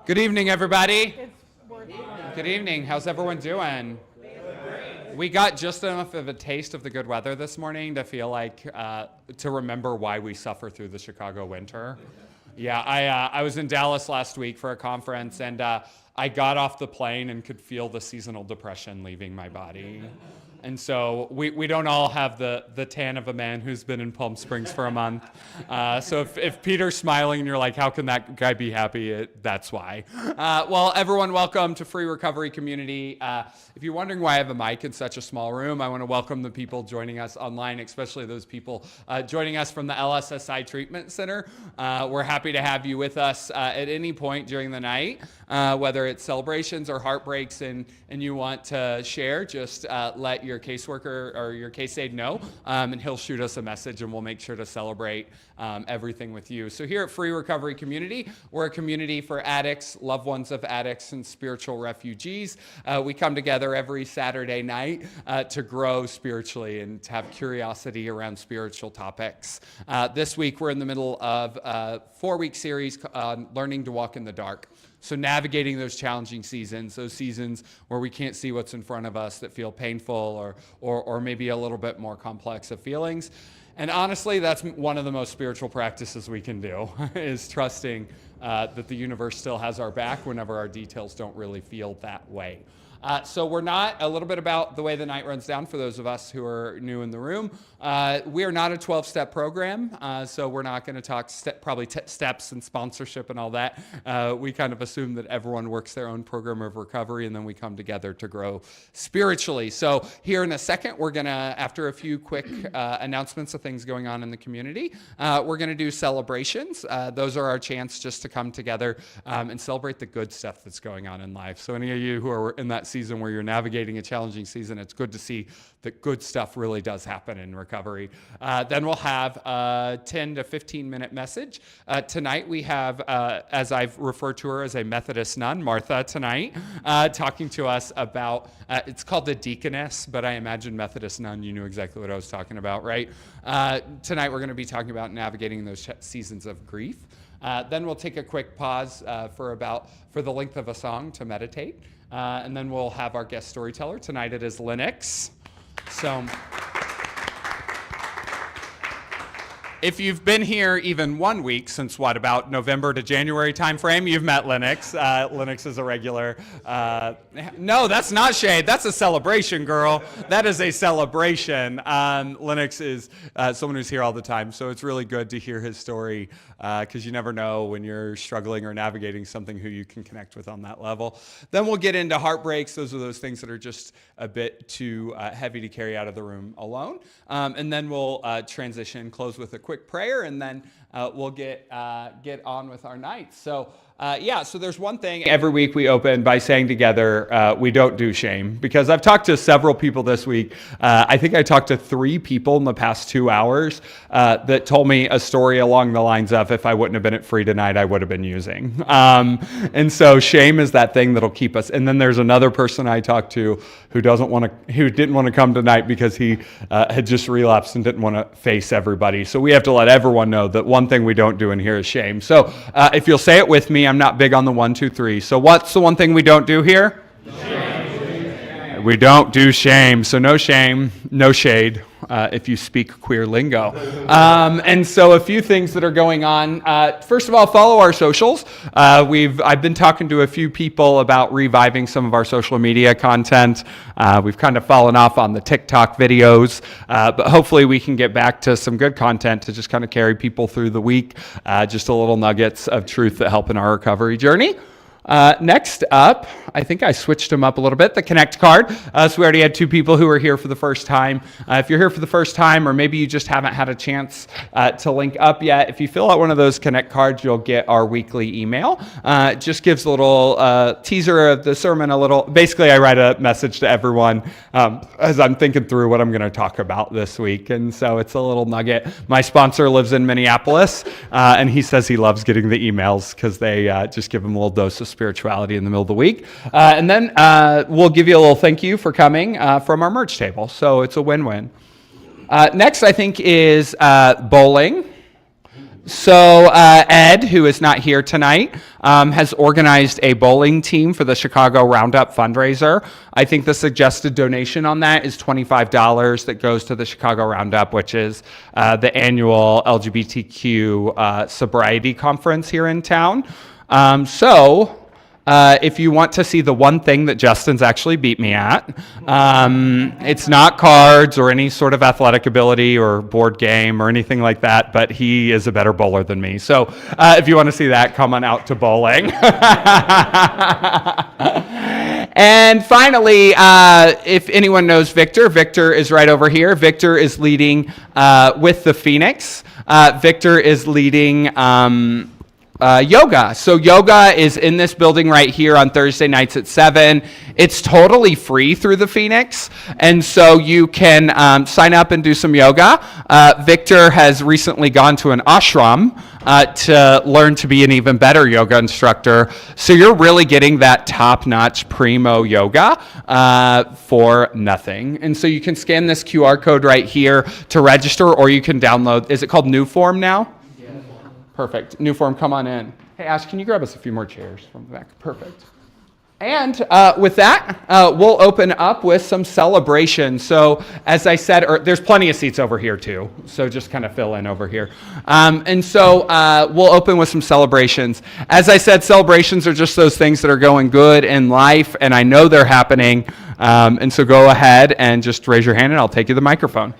Good evening, everybody. Good evening. How's everyone doing? We got just enough of a taste of the good weather this morning to feel like, to remember why we suffer through the Chicago winter. Yeah, I was in Dallas last week for a conference, and I got off the plane and could feel the seasonal depression leaving my body. And so we don't all have the tan of a man who's been in Palm Springs for a month. So if Peter's smiling and you're like, how can that guy be happy? That's why. Well, everyone, welcome to Free Recovery Community. If you're wondering why I have a mic in such a small room, I want to welcome the people joining us online, especially those people joining us from the LSSI Treatment Center. We're happy to have you with us at any point during the night, whether it's celebrations or heartbreaks and you want to share, just let your caseworker or your case aide know, and he'll shoot us a message and we'll make sure to celebrate everything with you. So here at Free Recovery Community, we're a community for addicts, loved ones of addicts, and spiritual refugees. We come together every Saturday night to grow spiritually and to have curiosity around spiritual topics. This week, we're in the middle of a 4-week series on learning to walk in the dark. So navigating those challenging seasons, those seasons where we can't see what's in front of us that feel painful or maybe a little bit more complex of feelings. And honestly, that's one of the most spiritual practices we can do, is trusting that the universe still has our back whenever our details don't really feel that way. So we're not, a little bit about the way the night runs down for those of us who are new in the room. We are not a 12-step program, so we're not going to talk steps and sponsorship and all that. We kind of assume that everyone works their own program of recovery, and then we come together to grow spiritually. So here in a second, we're going to, after a few quick announcements of things going on in the community, we're going to do celebrations. Those are our chance just to come together and celebrate the good stuff that's going on in life. So any of you who are in that season where you're navigating a challenging season, it's good to see that good stuff really does happen in recovery. Then we'll have a 10 to 15 minute message. Tonight we have, as I've referred to her as a Methodist nun, Martha tonight, talking to us about, it's called the deaconess, but I imagine Methodist nun, you knew exactly what I was talking about, right? Tonight we're going to be talking about navigating those seasons of grief. Then we'll take a quick pause for the length of a song to meditate. And then we'll have our guest storyteller. Tonight it is Lennox. So if you've been here even 1 week since about November to January timeframe, you've met Lennox. Lennox is a regular. No, that's not shade. That's a celebration, girl. That is a celebration. Lennox is someone who's here all the time, so it's really good to hear his story because you never know when you're struggling or navigating something who you can connect with on that level. Then we'll get into heartbreaks. Those are those things that are just a bit too heavy to carry out of the room alone. And then we'll transition, close with a quick prayer, and then we'll get on with our night. So so there's one thing. Every week we open by saying together, we don't do shame, because I've talked to several people this week. I think I talked to 3 people in the past 2 hours that told me a story along the lines of, if I wouldn't have been at Free tonight, I would have been using. And so shame is that thing that'll keep us. And then there's another person I talked to who didn't want to come tonight because he had just relapsed and didn't want to face everybody. So we have to let everyone know that one thing we don't do in here is shame. So if you'll say it with me, I'm not big on the 1, 2, 3. So what's the one thing we don't do here? Shame. We don't do shame. So no shame, no shade, if you speak queer lingo. And so a few things that are going on. First of all, follow our socials. I've been talking to a few people about reviving some of our social media content. We've kind of fallen off on the TikTok videos, but hopefully we can get back to some good content to just kind of carry people through the week, just a little nuggets of truth that help in our recovery journey. Next up, I think I switched them up a little bit, the Connect card. So we already had 2 people who were here for the first time. If you're here for the first time, or maybe you just haven't had a chance to link up yet, if you fill out one of those Connect cards, you'll get our weekly email. It just gives a little teaser of the sermon, basically I write a message to everyone as I'm thinking through what I'm going to talk about this week. And so it's a little nugget. My sponsor lives in Minneapolis, and he says he loves getting the emails because they just give him a little dose of spirituality in the middle of the week. And then we'll give you a little thank you for coming from our merch table. So it's a win-win. Next, I think, is bowling. Ed, who is not here tonight, has organized a bowling team for the Chicago Roundup fundraiser. I think the suggested donation on that is $25 that goes to the Chicago Roundup, which is the annual LGBTQ sobriety conference here in town. If you want to see the one thing that Justin's actually beat me at, it's not cards or any sort of athletic ability or board game or anything like that, but he is a better bowler than me. So if you want to see that, come on out to bowling. And finally, if anyone knows Victor, Victor is right over here. Victor is leading with the Phoenix. Victor is leading yoga. So yoga is in this building right here on Thursday nights at 7. It's totally free through the Phoenix. And so you can sign up and do some yoga. Victor has recently gone to an ashram to learn to be an even better yoga instructor. So you're really getting that top-notch primo yoga for nothing. And so you can scan this QR code right here to register, or you can download. Is it called Newform now? Perfect. Newform, come on in. Hey, Ash, can you grab us a few more chairs from the back? Perfect. And with that, we'll open up with some celebration. So as I said, there's plenty of seats over here too. So just kind of fill in over here. We'll open with some celebrations. As I said, celebrations are just those things that are going good in life, and I know they're happening. And so go ahead and just raise your hand and I'll take you the microphone.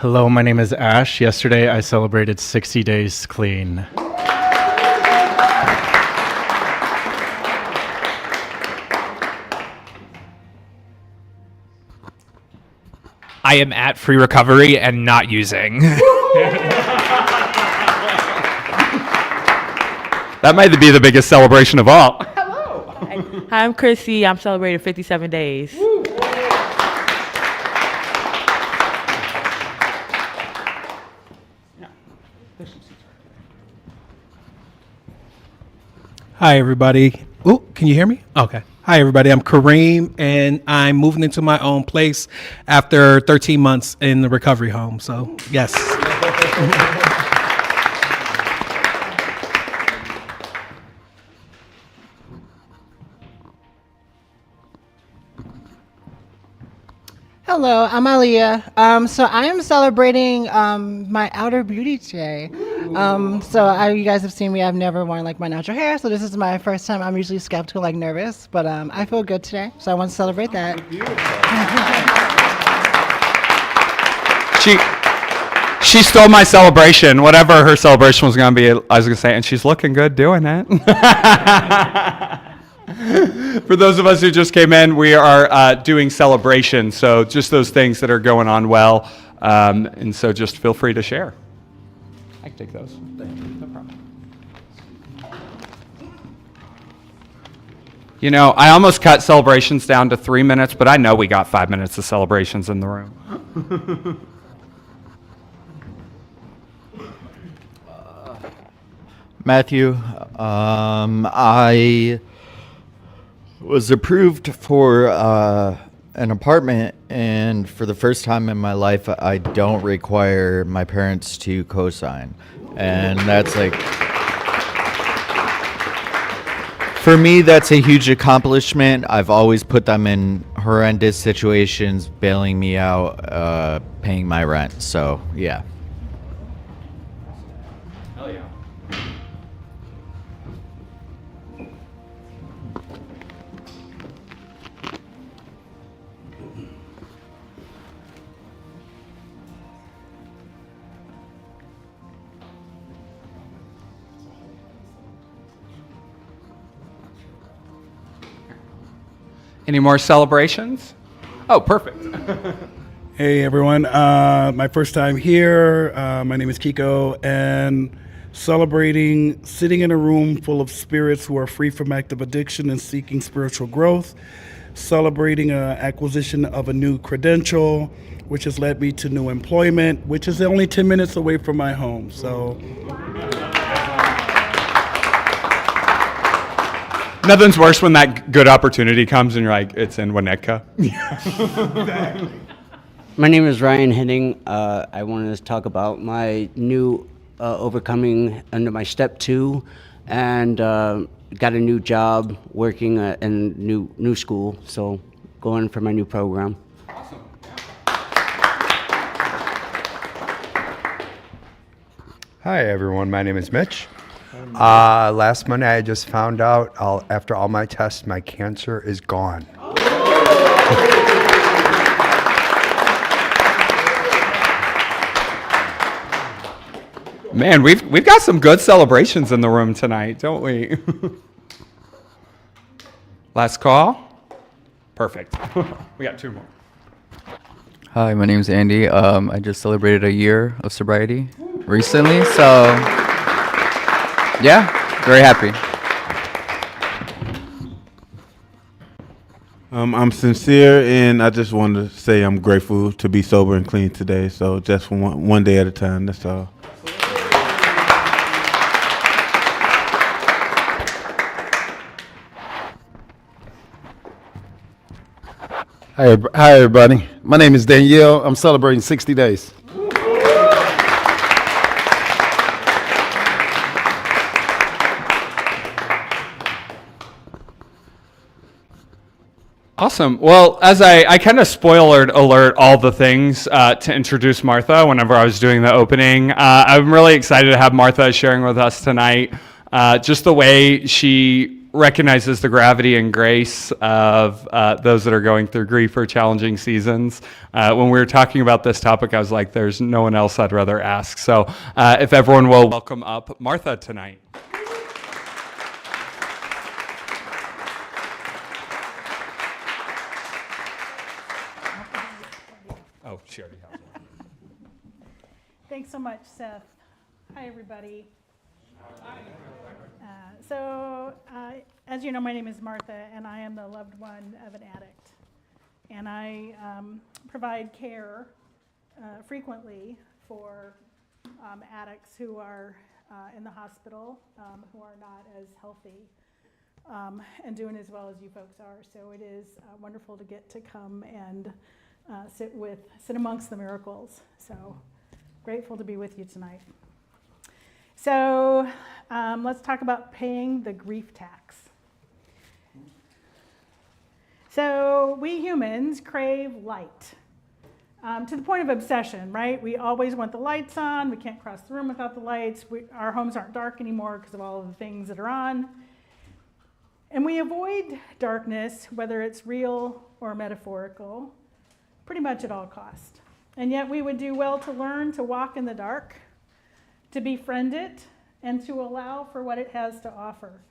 Hello, my name is Ash. Yesterday I celebrated 60 days clean. I am at free recovery and not using. That might be the biggest celebration of all. Hi, I'm Chrissy. I'm celebrating 57 days. Hi, everybody. Oh, can you hear me? Okay. Hi, everybody. I'm Kareem, and I'm moving into my own place after 13 months in the recovery home. So, yes. Hello, I'm Aliyah. So I am celebrating my outer beauty today. You guys have seen me. I've never worn like my natural hair, so this is my first time. I'm usually skeptical, like nervous, but I feel good today, so I want to celebrate that. She stole my celebration. Whatever her celebration was going to be, I was going to say, and she's looking good doing it. For those of us who just came in, we are doing celebration, so just those things that are going on well, and so just feel free to share. I can take those. No problem. You know, I almost cut celebrations down to 3 minutes, but I know we got 5 minutes of celebrations in the room. Matthew, I was approved for an apartment, and for the first time in my life, I don't require my parents to co-sign. And that's like, for me, that's a huge accomplishment. I've always put them in horrendous situations, bailing me out, paying my rent. So, yeah. Hell yeah. Any more celebrations? Oh, perfect. Hey everyone, my first time here. My name is Kiko, and celebrating sitting in a room full of spirits who are free from active addiction and seeking spiritual growth, celebrating acquisition of a new credential, which has led me to new employment, which is only 10 minutes away from my home. So Nothing's worse when that good opportunity comes and you're like, it's in Winnetka. My name is Ryan Henning. I wanted to talk about my new overcoming under my step 2, and got a new job working in new school. So going for my new program. Hi, everyone. My name is Mitch. Last Monday, I just found out, after all my tests, my cancer is gone. Man, we've got some good celebrations in the room tonight, don't we? Last call? Perfect. We got 2 more. Hi, my name is Andy. I just celebrated a year of sobriety recently, so yeah, very happy. I'm sincere, and I just wanted to say I'm grateful to be sober and clean today. So just one day at a time, that's all. Hi, everybody. My name is Danielle. I'm celebrating 60 days. Awesome. Well, as I kind of spoiler alert all the things to introduce Martha whenever I was doing the opening. I'm really excited to have Martha sharing with us tonight. Just the way she recognizes the gravity and grace of those that are going through grief or challenging seasons. When we were talking about this topic, I was like, there's no one else I'd rather ask. So if everyone will welcome up Martha tonight. Oh, she already has one. Thanks so much, Seth. Hi, everybody. As you know, my name is Martha, and I am the loved one of an addict. And I provide care frequently for addicts who are in the hospital, who are not as healthy and doing as well as you folks are. So it is wonderful to get to come and sit amongst the miracles. So grateful to be with you tonight. So let's talk about paying the grief tax. So we humans crave light to the point of obsession, right? We always want the lights on. We can't cross the room without the lights. Our homes aren't dark anymore because of all of the things that are on. And we avoid darkness, whether it's real or metaphorical, pretty much at all cost. And yet we would do well to learn to walk in the dark, to befriend it, and to allow for what it has to offer.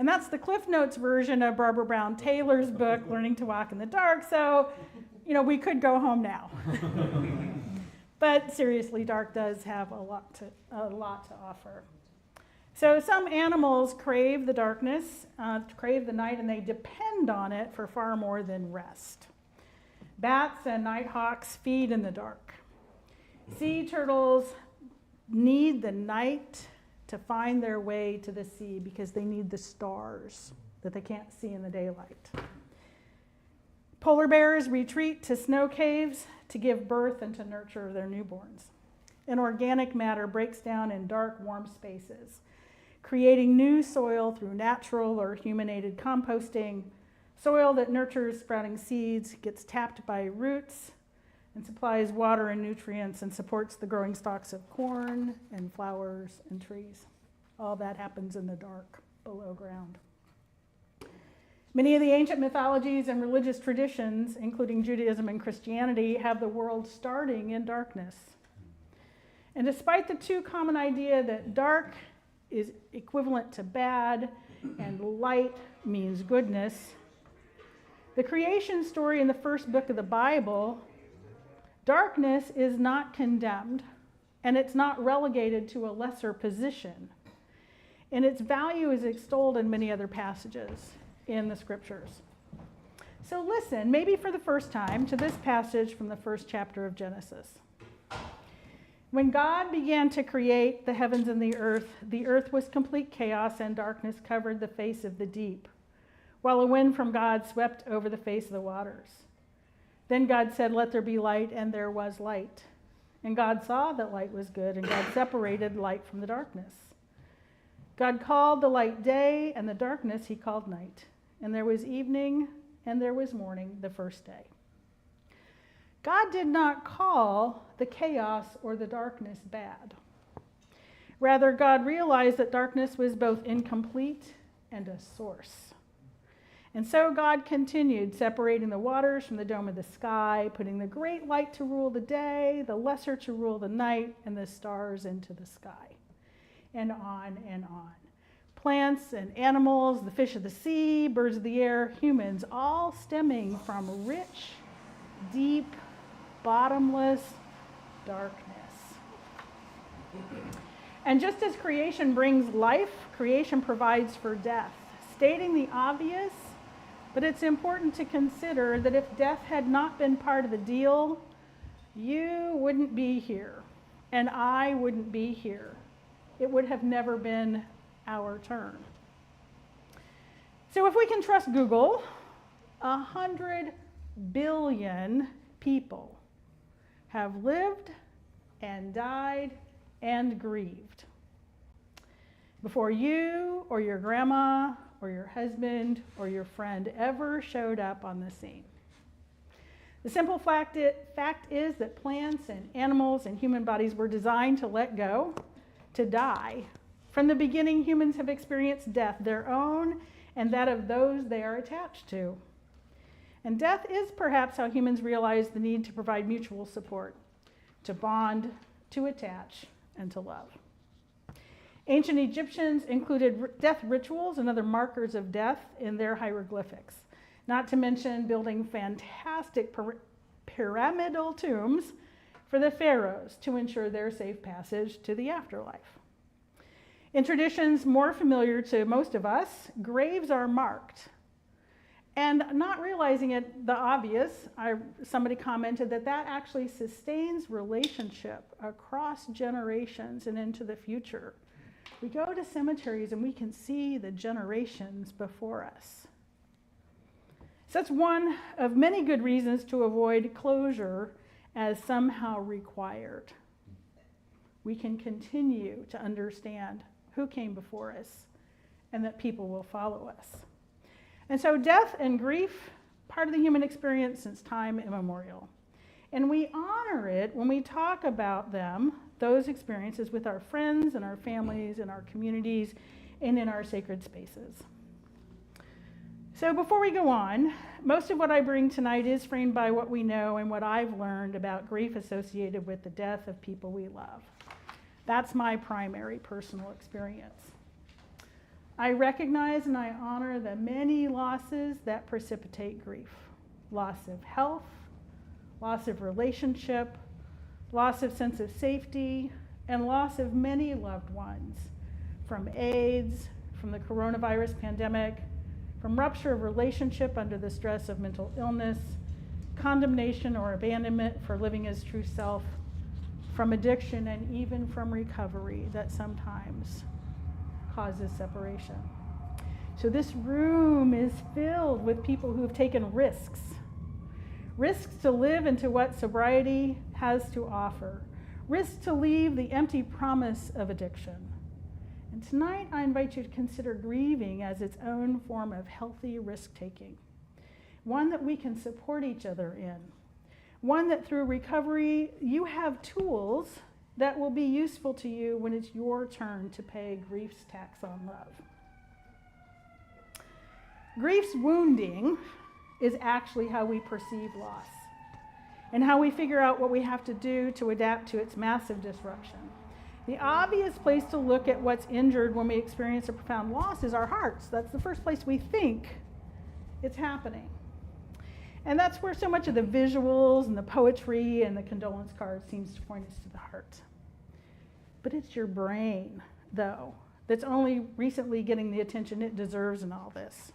And that's the Cliff Notes version of Barbara Brown Taylor's book, Learning to Walk in the Dark. So, we could go home now. But seriously, dark does have a lot to offer. So some animals crave the darkness, crave the night, and they depend on it for far more than rest. Bats and nighthawks feed in the dark. Sea turtles need the night to find their way to the sea because they need the stars that they can't see in the daylight. Polar bears retreat to snow caves to give birth and to nurture their newborns. And organic matter breaks down in dark, warm spaces, creating new soil through natural or human-aided composting, soil that nurtures sprouting seeds, gets tapped by roots, and supplies water and nutrients and supports the growing stalks of corn and flowers and trees. All that happens in the dark below ground. Many of the ancient mythologies and religious traditions, including Judaism and Christianity, have the world starting in darkness. And despite the too common idea that dark is equivalent to bad and light means goodness, the creation story in the first book of the Bible, darkness is not condemned, and it's not relegated to a lesser position. And its value is extolled in many other passages in the scriptures. So listen, maybe for the first time, to this passage from the first chapter of Genesis. When God began to create the heavens and the earth was complete chaos, and darkness covered the face of the deep. while a wind from God swept over the face of the waters. Then God said, "Let there be light," and there was light. And God saw that light was good, and God separated light from the darkness. God called the light day, and the darkness he called night. And there was evening, and there was morning the first day. God did not call the chaos or the darkness bad. Rather, God realized that darkness was both incomplete and a source. And so God continued separating the waters from the dome of the sky, putting the great light to rule the day, the lesser to rule the night, and the stars into the sky. And on and on. Plants and animals, the fish of the sea, birds of the air, humans, all stemming from rich, deep, bottomless darkness. And just as creation brings life, creation provides for death, stating the obvious, but it's important to consider that if death had not been part of the deal, you wouldn't be here, and I wouldn't be here. It would have never been our turn. So if we can trust Google, 100 billion people have lived and died and grieved before you or your grandma or your husband or your friend ever showed up on the scene. The simple fact is that plants and animals and human bodies were designed to let go, to die. From the beginning, humans have experienced death, their own and that of those they are attached to. And death is perhaps how humans realize the need to provide mutual support, to bond, to attach, and to love. Ancient Egyptians included death rituals and other markers of death in their hieroglyphics, not to mention building fantastic pyramidal tombs for the pharaohs to ensure their safe passage to the afterlife. In traditions more familiar to most of us, graves are marked. And not realizing it, the obvious, somebody commented that actually sustains relationship across generations and into the future. We go to cemeteries and we can see the generations before us. So that's one of many good reasons to avoid closure as somehow required. We can continue to understand who came before us and that people will follow us. And so death and grief, part of the human experience since time immemorial. And we honor it when we talk about them, those experiences, with our friends and our families and our communities and in our sacred spaces. So before we go on, most of what I bring tonight is framed by what we know and what I've learned about grief associated with the death of people we love. That's my primary personal experience. I recognize and I honor the many losses that precipitate grief. Loss of health, loss of relationship, loss of sense of safety, and loss of many loved ones from AIDS, from the coronavirus pandemic, from rupture of relationship under the stress of mental illness, condemnation or abandonment for living as true self, from addiction, and even from recovery that sometimes causes separation. So this room is filled with people who have taken risks to live into what sobriety has to offer, risks to leave the empty promise of addiction. And tonight I invite you to consider grieving as its own form of healthy risk-taking, one that we can support each other in, one that through recovery you have tools that will be useful to you when it's your turn to pay grief's tax on love. Grief's wounding is actually how we perceive loss and how we figure out what we have to do to adapt to its massive disruption. The obvious place to look at what's injured when we experience a profound loss is our hearts. That's the first place we think it's happening. And that's where so much of the visuals and the poetry and the condolence cards seems to point us to the heart. But it's your brain, though, that's only recently getting the attention it deserves in all this.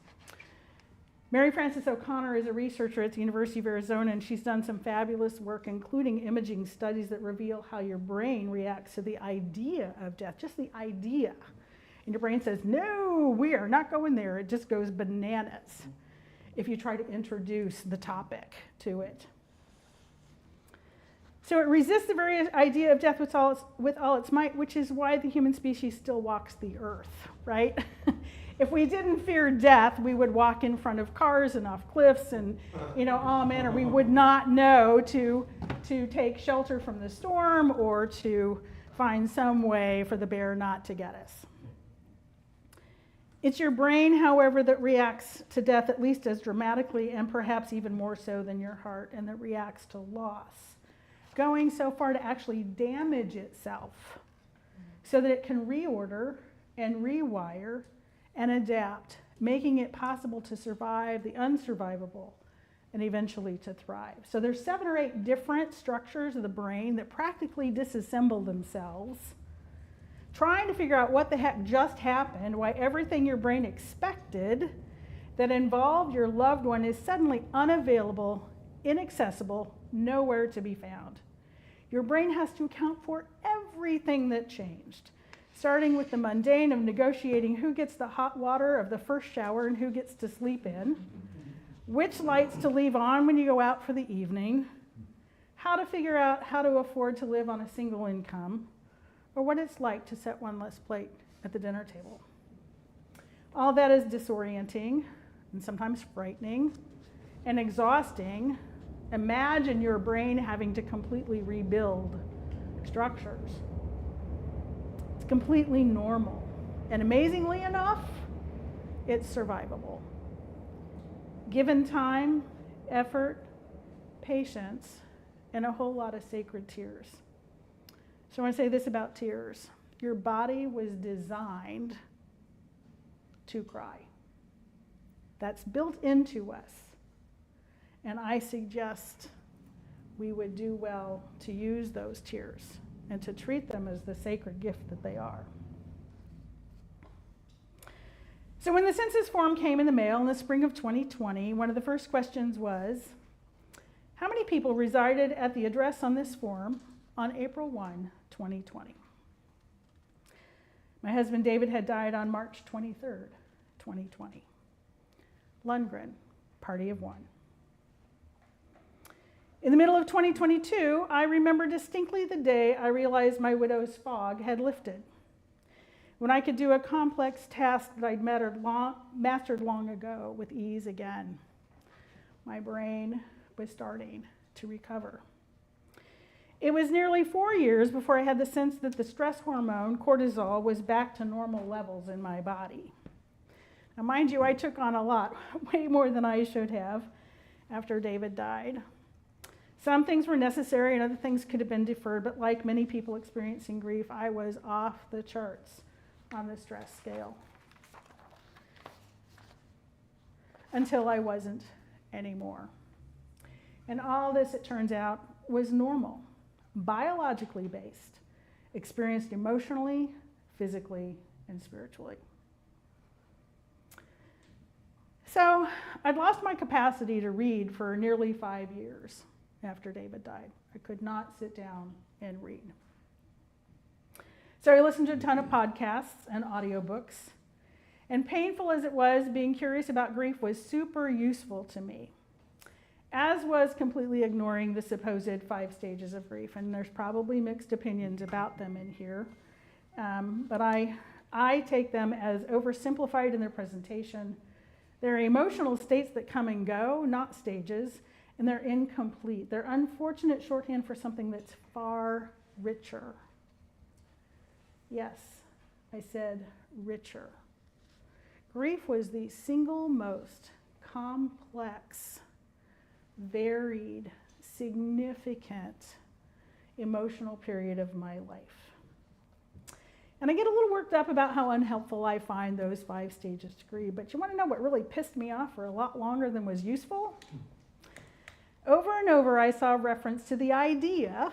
Mary Frances O'Connor is a researcher at the University of Arizona, and she's done some fabulous work, including imaging studies that reveal how your brain reacts to the idea of death, just the idea. And your brain says, no, we are not going there. It just goes bananas if you try to introduce the topic to it. So it resists the very idea of death with all its might, which is why the human species still walks the earth, right? If we didn't fear death, we would walk in front of cars and off cliffs and, all manner. We would not know to take shelter from the storm or to find some way for the bear not to get us. It's your brain, however, that reacts to death at least as dramatically and perhaps even more so than your heart, and that reacts to loss, going so far to actually damage itself so that it can reorder and rewire and adapt, making it possible to survive the unsurvivable and eventually to thrive. So there's 7 or 8 different structures of the brain that practically disassemble themselves, trying to figure out what the heck just happened, why everything your brain expected that involved your loved one is suddenly unavailable, inaccessible, nowhere to be found. Your brain has to account for everything that changed, starting with the mundane of negotiating who gets the hot water of the first shower and who gets to sleep in, which lights to leave on when you go out for the evening, how to figure out how to afford to live on a single income, or what it's like to set one less plate at the dinner table. All that is disorienting and sometimes frightening and exhausting. Imagine your brain having to completely rebuild structures. It's completely normal. And amazingly enough, it's survivable. Given time, effort, patience, and a whole lot of sacred tears. So I want to say this about tears. Your body was designed to cry. That's built into us. And I suggest we would do well to use those tears and to treat them as the sacred gift that they are. So when the census form came in the mail in the spring of 2020, one of the first questions was, how many people resided at the address on this form on April 1, 2020? My husband David had died on March 23rd, 2020. Lundgren, party of one. In the middle of 2022, I remember distinctly the day I realized my widow's fog had lifted, when I could do a complex task that I'd mastered long ago with ease again. My brain was starting to recover. It was nearly 4 years before I had the sense that the stress hormone, cortisol, was back to normal levels in my body. Now, mind you, I took on a lot, way more than I should have, after David died. Some things were necessary and other things could have been deferred, but like many people experiencing grief, I was off the charts on the stress scale. Until I wasn't anymore. And all this, it turns out, was normal, biologically based, experienced emotionally, physically, and spiritually. So I'd lost my capacity to read for nearly 5 years after David died. I could not sit down and read. So I listened to a ton of podcasts and audiobooks, and painful as it was, being curious about grief was super useful to me, as was completely ignoring the supposed 5 stages of grief. And there's probably mixed opinions about them in here, but I take them as oversimplified in their presentation. They're emotional states that come and go, not stages, and they're incomplete. They're unfortunate shorthand for something that's far richer. Yes, I said richer. Grief was the single most complex, varied, significant emotional period of my life. And I get a little worked up about how unhelpful I find those 5 stages to grief, but you want to know what really pissed me off for a lot longer than was useful? Over and over, I saw reference to the idea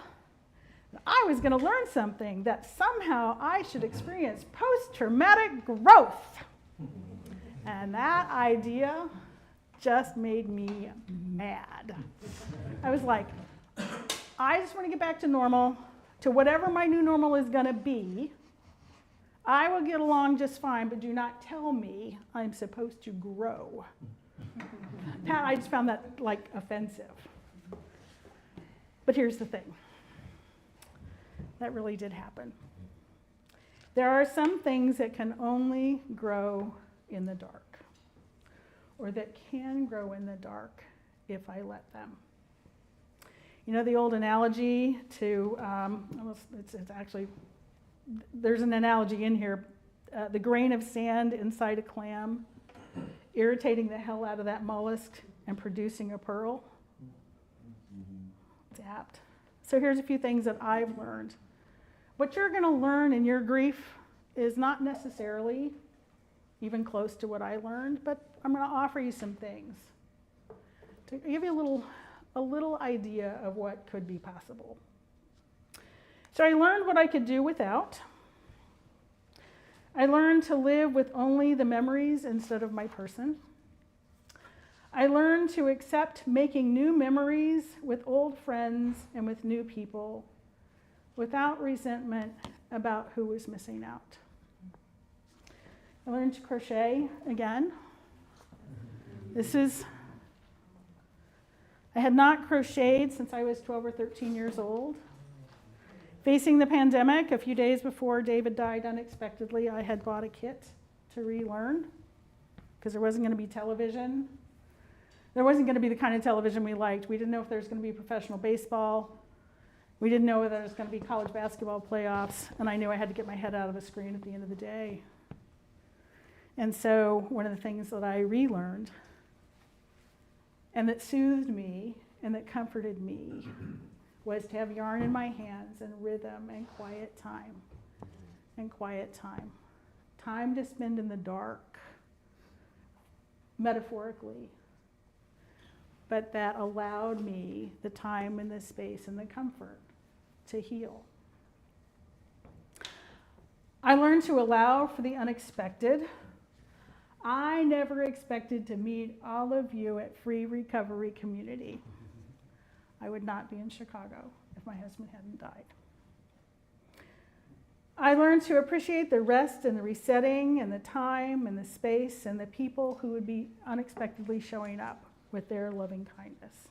that I was going to learn something, that somehow I should experience post-traumatic growth. And that idea just made me mad. I was like, I just want to get back to normal, to whatever my new normal is going to be. I will get along just fine, but do not tell me I'm supposed to grow. I just found that like offensive. But here's the thing. That really did happen. There are some things that can only grow in the dark, or that can grow in the dark if I let them. You know the old analogy to, it's actually, there's an analogy in here, the grain of sand inside a clam, irritating the hell out of that mollusk and producing a pearl. It's apt. So here's a few things that I've learned. What you're going to learn in your grief is not necessarily even close to what I learned, but I'm going to offer you some things to give you a little idea of what could be possible. So I learned what I could do without. I learned to live with only the memories instead of my person. I learned to accept making new memories with old friends and with new people without resentment about who was missing out. I learned to crochet again. I had not crocheted since I was 12 or 13 years old. Facing the pandemic, a few days before David died unexpectedly, I had bought a kit to relearn because there wasn't going to be television. There wasn't going to be the kind of television we liked. We didn't know if there was going to be professional baseball. We didn't know whether there was going to be college basketball playoffs, and I knew I had to get my head out of a screen at the end of the day. And so one of the things that I relearned and that soothed me and that comforted me was to have yarn in my hands and rhythm and quiet time. Time to spend in the dark, metaphorically, but that allowed me the time and the space and the comfort to heal. I learned to allow for the unexpected. I never expected to meet all of you at Free Recovery Community. I would not be in Chicago if my husband hadn't died. I learned to appreciate the rest and the resetting and the time and the space and the people who would be unexpectedly showing up with their loving kindness.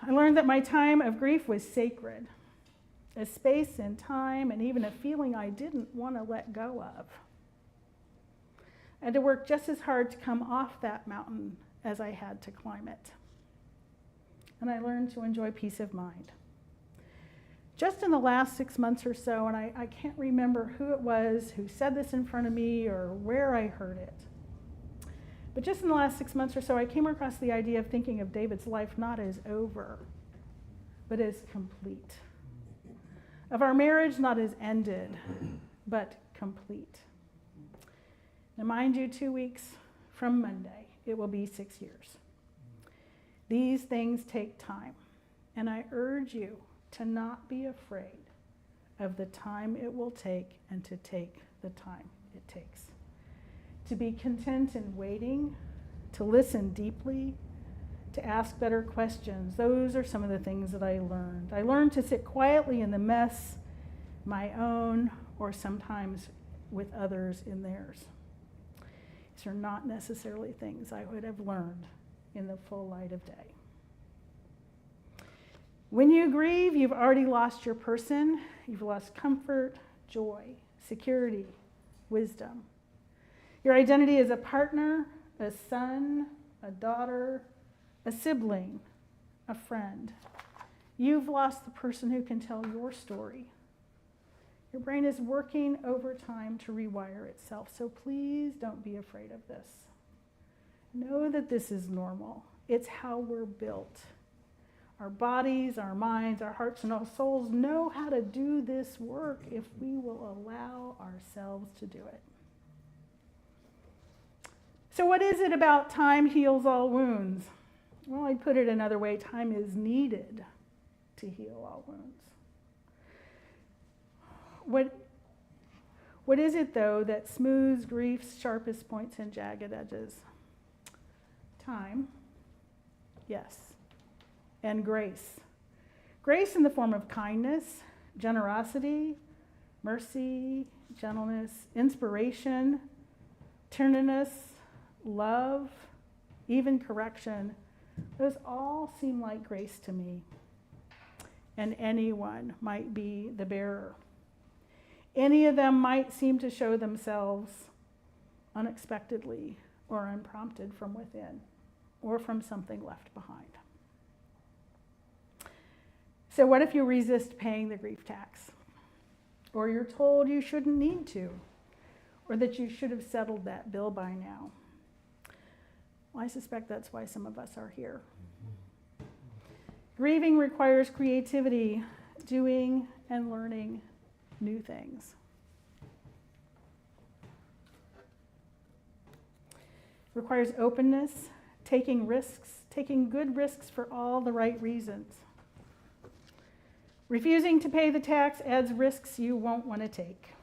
I learned that my time of grief was sacred, a space and time and even a feeling I didn't want to let go of. I had to work just as hard to come off that mountain as I had to climb it. And I learned to enjoy peace of mind. Just in the last 6 months or so, and I can't remember who it was who said this in front of me or where I heard it, but just in the last 6 months or so, I came across the idea of thinking of David's life not as over, but as complete. Of our marriage not as ended, but complete. Now, mind you, 2 weeks from Monday, it will be 6 years. These things take time, and I urge you to not be afraid of the time it will take and to take the time it takes. To be content in waiting, to listen deeply, to ask better questions. Those are some of the things that I learned. I learned to sit quietly in the mess, my own, or sometimes with others in theirs. These are not necessarily things I would have learned in the full light of day. When you grieve, you've already lost your person. You've lost comfort, joy, security, wisdom. Your identity as a partner, a son, a daughter, a sibling, a friend. You've lost the person who can tell your story. Your brain is working overtime to rewire itself, so please don't be afraid of this. Know that this is normal. It's how we're built. Our bodies, our minds, our hearts, and our souls know how to do this work if we will allow ourselves to do it. So what is it about time heals all wounds? Well, I'd put it another way. Time is needed to heal all wounds. What is it, though, that smooths grief's sharpest points and jagged edges? Time, yes, and grace. Grace in the form of kindness, generosity, mercy, gentleness, inspiration, tenderness, love, even correction. Those all seem like grace to me. And anyone might be the bearer. Any of them might seem to show themselves unexpectedly or unprompted from within or from something left behind. So what if you resist paying the grief tax? Or you're told you shouldn't need to, or that you should have settled that bill by now? Well, I suspect that's why some of us are here. Grieving requires creativity, doing and learning new things. Requires openness, taking risks, taking good risks for all the right reasons. Refusing to pay the tax adds risks you won't want to take.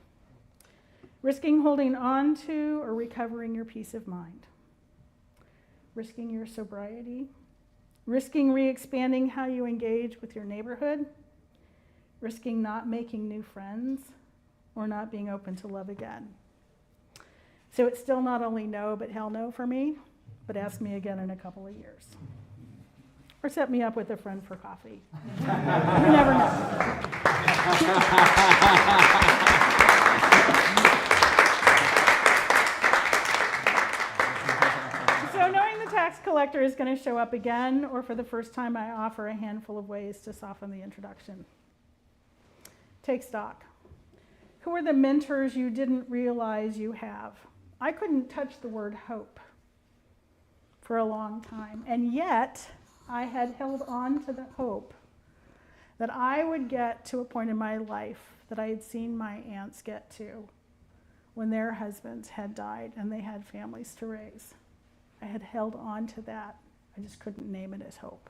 Risking holding on to or recovering your peace of mind. Risking your sobriety. Risking re-expanding how you engage with your neighborhood. Risking not making new friends or not being open to love again. So it's still not only no, but hell no for me, but ask me again in a couple of years. Or set me up with a friend for coffee. You never know. So knowing the tax collector is going to show up again, or for the first time, I offer a handful of ways to soften the introduction. Take stock. Who are the mentors you didn't realize you have? I couldn't touch the word hope for a long time, and yet I had held on to the hope that I would get to a point in my life that I had seen my aunts get to when their husbands had died and they had families to raise. I had held on to that. I just couldn't name it as hope.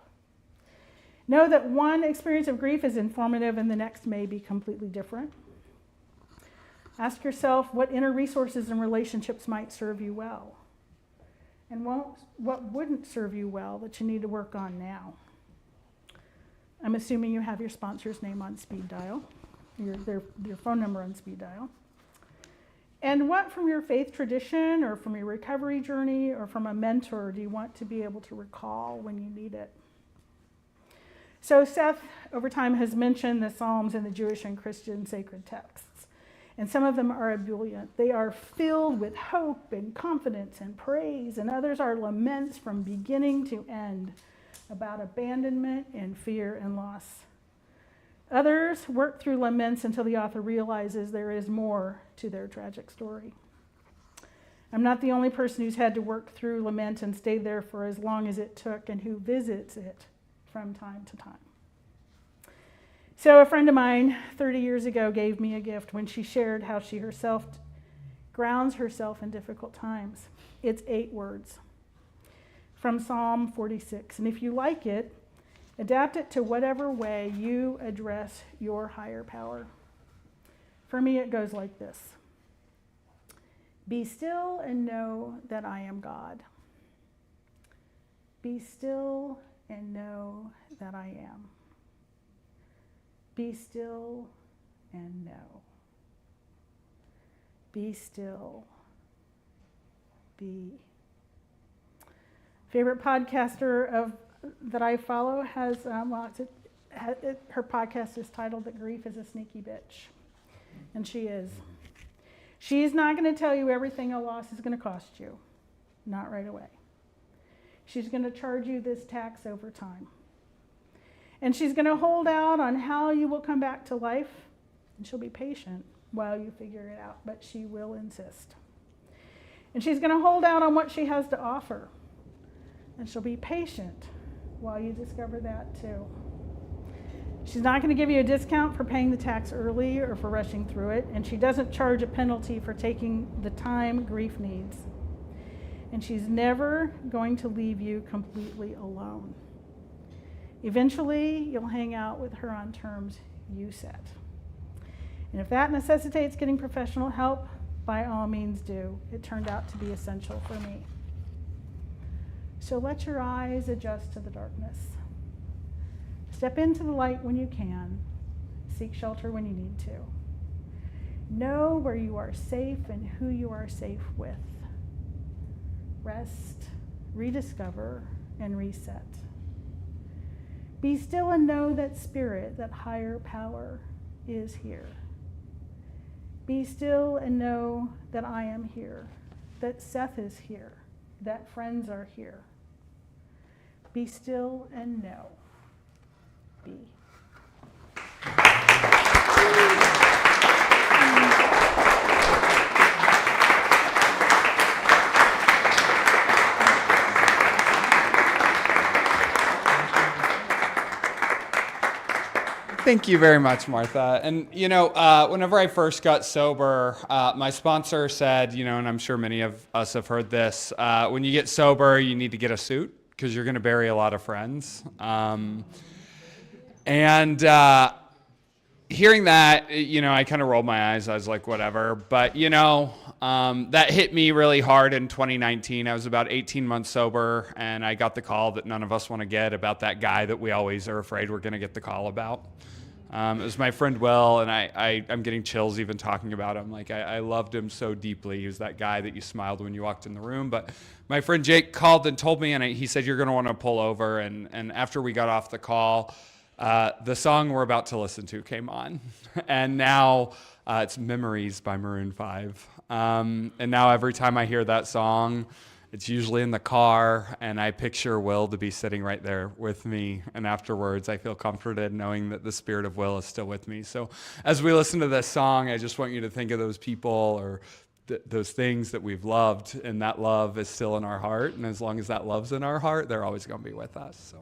Know that one experience of grief is informative and the next may be completely different. Ask yourself what inner resources and relationships might serve you well, and what wouldn't serve you well that you need to work on now. I'm assuming you have your sponsor's name on speed dial, their phone number on speed dial. And what from your faith tradition or from your recovery journey or from a mentor do you want to be able to recall when you need it? So Seth, over time, has mentioned the Psalms and the Jewish and Christian sacred texts. And some of them are ebullient. They are filled with hope and confidence and praise, and others are laments from beginning to end about abandonment and fear and loss. Others work through laments until the author realizes there is more to their tragic story. I'm not the only person who's had to work through lament and stayed there for as long as it took and who visits it from time to time. So a friend of mine 30 years ago gave me a gift when she shared how she herself grounds herself in difficult times. It's 8 words from Psalm 46. And if you like it, adapt it to whatever way you address your higher power. For me, it goes like this. Be still and know that I am God. Be still and know that I am. Be still and know. Be still. Be. Favorite podcaster that I follow has, her podcast is titled That Grief is a Sneaky Bitch. And she is. She's not going to tell you everything a loss is going to cost you. Not right away. She's going to charge you this tax over time. And she's going to hold out on how you will come back to life, and she'll be patient while you figure it out, but she will insist. And she's going to hold out on what she has to offer, and she'll be patient while you discover that too. She's not going to give you a discount for paying the tax early or for rushing through it, and she doesn't charge a penalty for taking the time grief needs. And she's never going to leave you completely alone. Eventually, you'll hang out with her on terms you set. And if that necessitates getting professional help, by all means do. It turned out to be essential for me. So let your eyes adjust to the darkness. Step into the light when you can. Seek shelter when you need to. Know where you are safe and who you are safe with. Rest, rediscover, and reset. Be still and know that spirit, that higher power, is here. Be still and know that I am here, that Seth is here, that friends are here. Be still and know. Be. Thank you very much, Martha. And, you know, whenever I first got sober, my sponsor said, you know, and I'm sure many of us have heard this, when you get sober, you need to get a suit because you're going to bury a lot of friends. Hearing that, you know, I kind of rolled my eyes. I was like, whatever. But, you know, that hit me really hard in 2019. I was about 18 months sober, and I got the call that none of us want to get about that guy that we always are afraid we're going to get the call about. It was my friend Will, and I'm getting chills even talking about him. Like, I loved him so deeply. He was that guy that you smiled when you walked in the room. But my friend Jake called and told me, and he said, you're going to want to pull over. And after we got off the call, the song we're about to listen to came on. And now it's Memories by Maroon 5. And now every time I hear that song, it's usually in the car, and I picture Will to be sitting right there with me. And afterwards, I feel comforted knowing that the spirit of Will is still with me. So as we listen to this song, I just want you to think of those people or those things that we've loved, and that love is still in our heart. And as long as that love's in our heart, they're always going to be with us. So.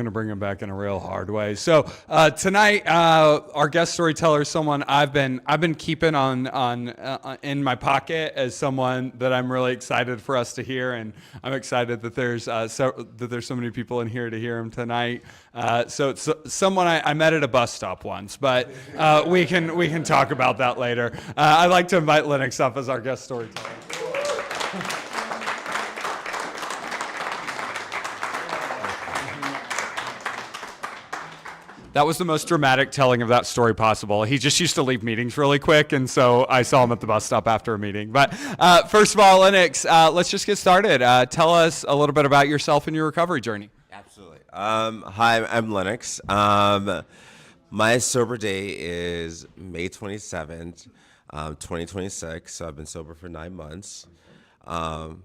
Going to bring him back in a real hard way. So tonight, our guest storyteller is someone I've been keeping on in my pocket as someone that I'm really excited for us to hear, and I'm excited that there's so many people in here to hear him tonight. So it's someone I met at a bus stop once, but we can talk about that later. I'd like to invite Lennox up as our guest storyteller. That was the most dramatic telling of that story possible. He just used to leave meetings really quick, and so I saw him at the bus stop after a meeting. But first of all, Lennox, let's just get started. Tell us a little bit about yourself and your recovery journey. Absolutely. Hi, I'm Lennox. My sober day is May 27th, 2026, so I've been sober for 9 months. 25.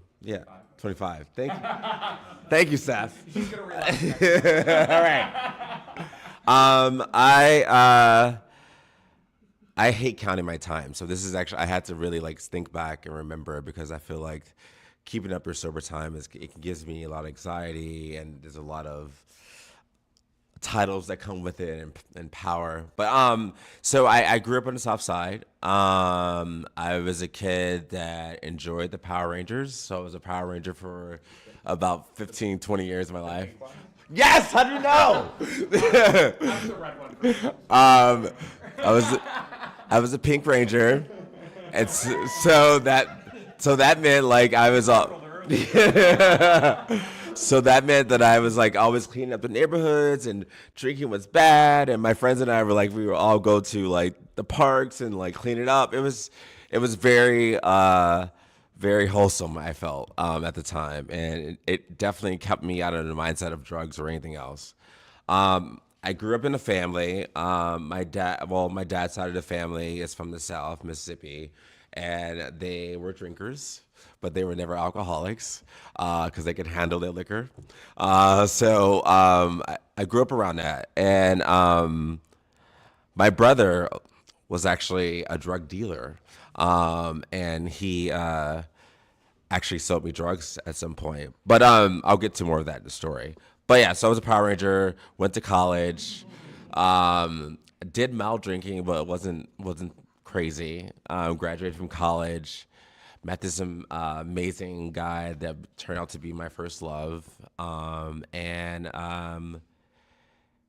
Thank you. Thank you, Seth. He's going to relax. All right. I hate counting my time. So this is actually, I had to really think back and remember, because I feel like keeping up your sober time it gives me a lot of anxiety, and there's a lot of titles that come with it and power. But so I grew up on the South Side. I was a kid that enjoyed the Power Rangers. So I was a Power Ranger for about 15, 20 years of my life. Yes, how do you know? I was a Pink Ranger, and so that meant I was all. So that meant that I was always cleaning up the neighborhoods, and drinking was bad, and my friends and I were we would all go to the parks and clean it up. It was very very wholesome, I felt, at the time. And it definitely kept me out of the mindset of drugs or anything else. I grew up in a family. My dad's side of the family is from the South, Mississippi, and they were drinkers, but they were never alcoholics because they could handle their liquor. So I grew up around that. And my brother was actually a drug dealer. And he actually sold me drugs at some point. But I'll get to more of that in the story. But yeah, so I was a Power Ranger, went to college, did mild drinking, but it wasn't crazy. Graduated from college, met this amazing guy that turned out to be my first love. And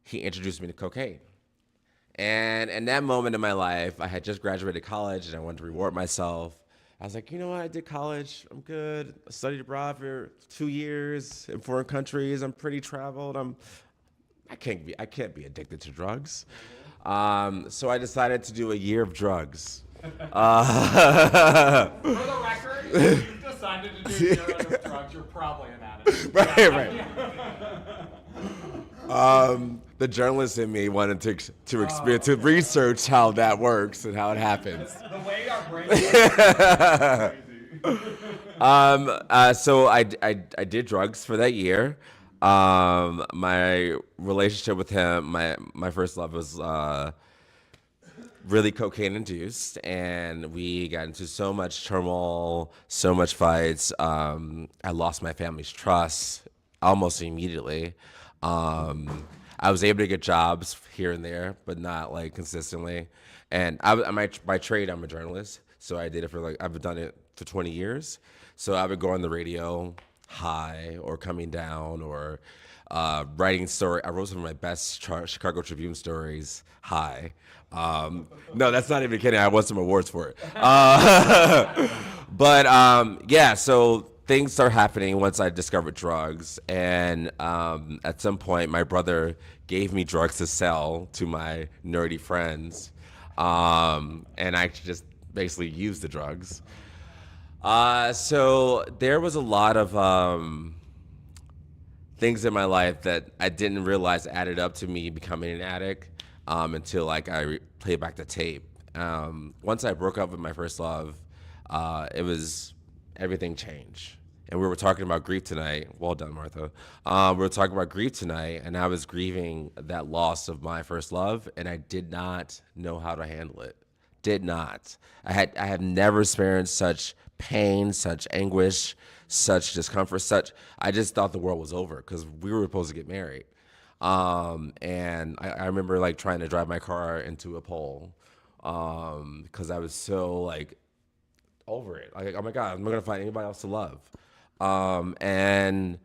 he introduced me to cocaine. And in that moment in my life, I had just graduated college and I wanted to reward myself. I was like, you know what? I did college. I'm good. I studied abroad for 2 years in foreign countries. I'm pretty traveled. I can't be addicted to drugs. So I decided to do a year of drugs. For the record, if you've decided to do a year of drugs, you're probably an addict. Right. The journalist in me wanted to experience, to research how that works and how it happens. The way our brains work is crazy. So I did drugs for that year. My relationship with him, my first love was really cocaine induced, and we got into so much turmoil, so much fights. I lost my family's trust almost immediately. I was able to get jobs here and there, but not consistently. And by trade, I'm a journalist, so I did it for I've done it for 20 years. So I would go on the radio, high or coming down, or writing story. I wrote some of my best Chicago Tribune stories high. No, that's not even kidding. I won some awards for it. But yeah, so things start happening once I discovered drugs. And at some point, my brother gave me drugs to sell to my nerdy friends. And I just basically used the drugs. So there was a lot of things in my life that I didn't realize added up to me becoming an addict until I played back the tape. Once I broke up with my first love, everything changed. And we were talking about grief tonight. Well done, Martha. We were talking about grief tonight, and I was grieving that loss of my first love, and I did not know how to handle it. Did not. I have never experienced such pain, such anguish, such discomfort, I just thought the world was over because we were supposed to get married. And I remember like trying to drive my car into a pole because I was so like over it. Like, oh my God, I'm not gonna find anybody else to love. And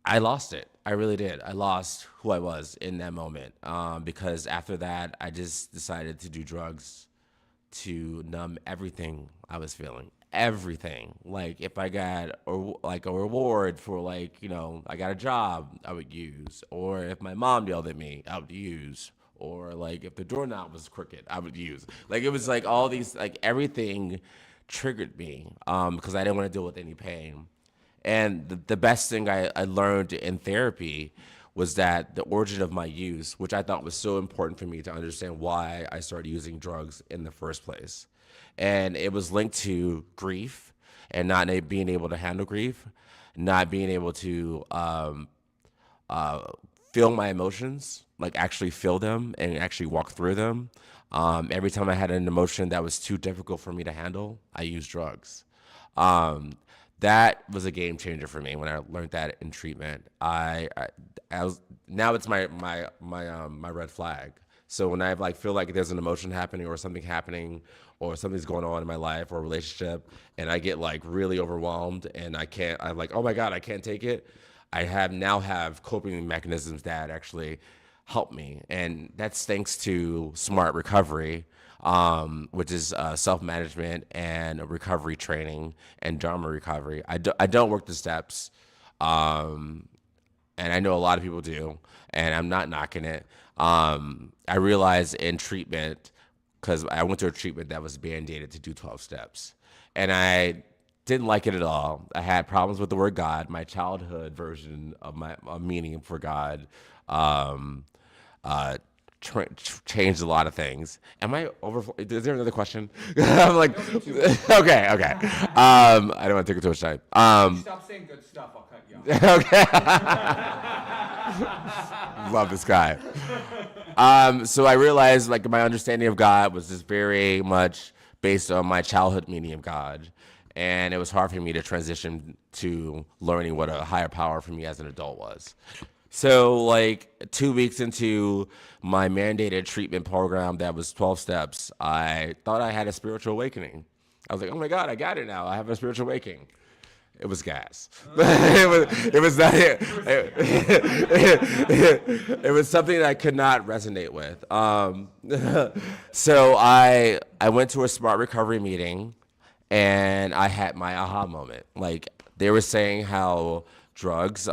I lost it. I really did. I lost who I was in that moment because after that, I just decided to do drugs to numb everything I was feeling. Everything. Like if I got like a reward for like, I got a job, I would use. Or if my mom yelled at me, I would use. Or like if the doorknob was crooked, I would use. Like it was like all these, like everything triggered me because I didn't want to deal with any pain. And the best thing I learned in therapy was that the origin of my use, which I thought was so important for me to understand why I started using drugs in the first place. And it was linked to grief and not being able to handle grief, not being able to feel my emotions, like actually feel them and actually walk through them. Every time I had an emotion that was too difficult for me to handle, I used drugs. That was a game changer for me when I learned that in treatment. I was, now it's my red flag. So when I like feel like there's an emotion happening or something happening or something's going on in my life or a relationship and I get like really overwhelmed and I'm like, oh my God, I can't take it. I now have coping mechanisms that actually help me. And that's thanks to Smart Recovery, which is self-management and recovery training and Dharma recovery. I don't work the steps, and I know a lot of people do, and I'm not knocking it. I realized in treatment, because I went to a treatment that was band-aided to do 12 steps, and I didn't like it at all. I had problems with the word God. My childhood version of my meaning for God changed a lot of things. Am I over? Is there another question? I'm like, okay. I don't want to take too much time. Stop saying good stuff. I'll cut you off. Okay. Love this guy. So I realized like my understanding of God was just very much based on my childhood meaning of God. And it was hard for me to transition to learning what a higher power for me as an adult was. So like 2 weeks into my mandated treatment program that was 12 steps, I thought I had a spiritual awakening. I was like, oh my God, I got it now. I have a spiritual awakening. It was gas. It was not it. It was something that I could not resonate with. So I went to a Smart Recovery meeting and I had my aha moment. Like they were saying how drugs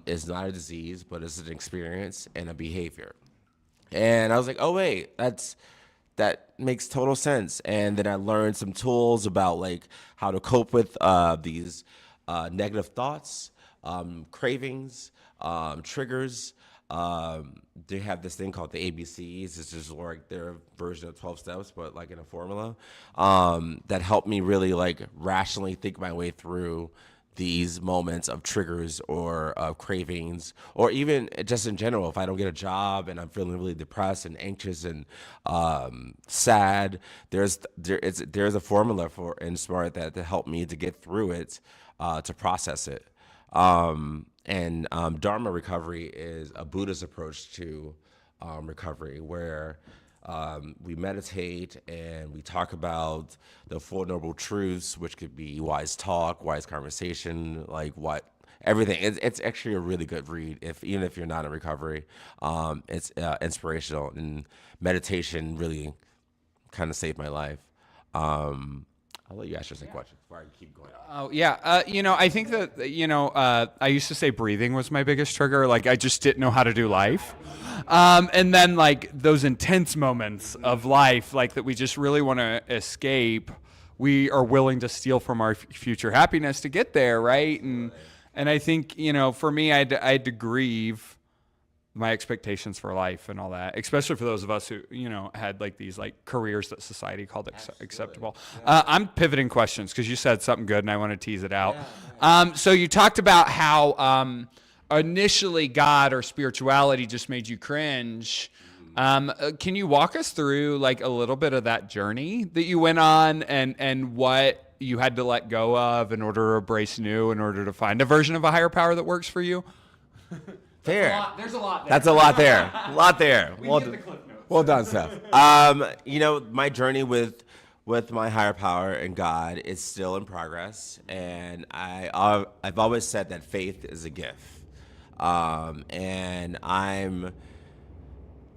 is not a disease, but it's an experience and a behavior. And I was like, oh wait, that makes total sense. And then I learned some tools about like how to cope with these negative thoughts, cravings, triggers. They have this thing called the ABCs. It's just like their version of 12 steps, but like in a formula that helped me really like rationally think my way through these moments of triggers or cravings, or even just in general, if I don't get a job and I'm feeling really depressed and anxious and sad, there's a formula for in Smart that helped me to get through it, to process it. And Dharma recovery is a Buddhist approach to recovery, where we meditate and we talk about the Four Noble Truths, which could be wise talk, wise conversation, like everything. It's actually a really good read, even if you're not in recovery. It's inspirational, and meditation really kind of saved my life. I'll let you ask your second question before I keep going. Oh, yeah. I think that, I used to say breathing was my biggest trigger. Like, I just didn't know how to do life. And then, like, those intense moments of life, like, that we just really want to escape, we are willing to steal from our future happiness to get there, right? And I think, for me, I had to grieve my expectations for life and all that, especially for those of us who, had like these like careers that society called acceptable. I'm pivoting questions because you said something good and I want to tease it out. So you talked about how initially God or spirituality just made you cringe. Can you walk us through like a little bit of that journey that you went on and what you had to let go of in order to embrace new, in order to find a version of a higher power that works for you? Fair. There's a lot there. That's a lot there. A lot there. We can get the cliff notes. Well done, Steph. You know, my journey with my higher power and God is still in progress, and I've always said that faith is a gift. And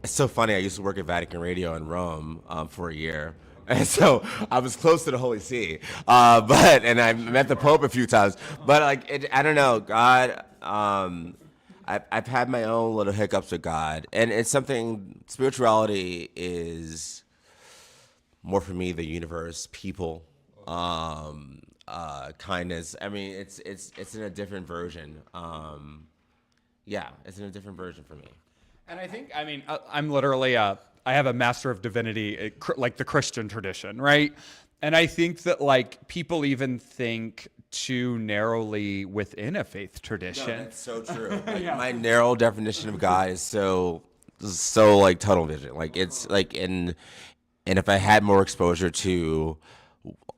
it's so funny. I used to work at Vatican Radio in Rome for a year. And so I was close to the Holy See, and I met the Pope a few times. But I don't know, God. I've had my own little hiccups with God, and it's something. Spirituality is more for me the universe, people, kindness. I mean, it's in a different version. Yeah, it's in a different version for me. And I think, I mean, I'm literally I have a Master of Divinity, like the Christian tradition, right? And I think that like people even think too narrowly within a faith tradition. No, that's so true. Like, my narrow definition of God is so like tunnel vision. Like it's like and if I had more exposure to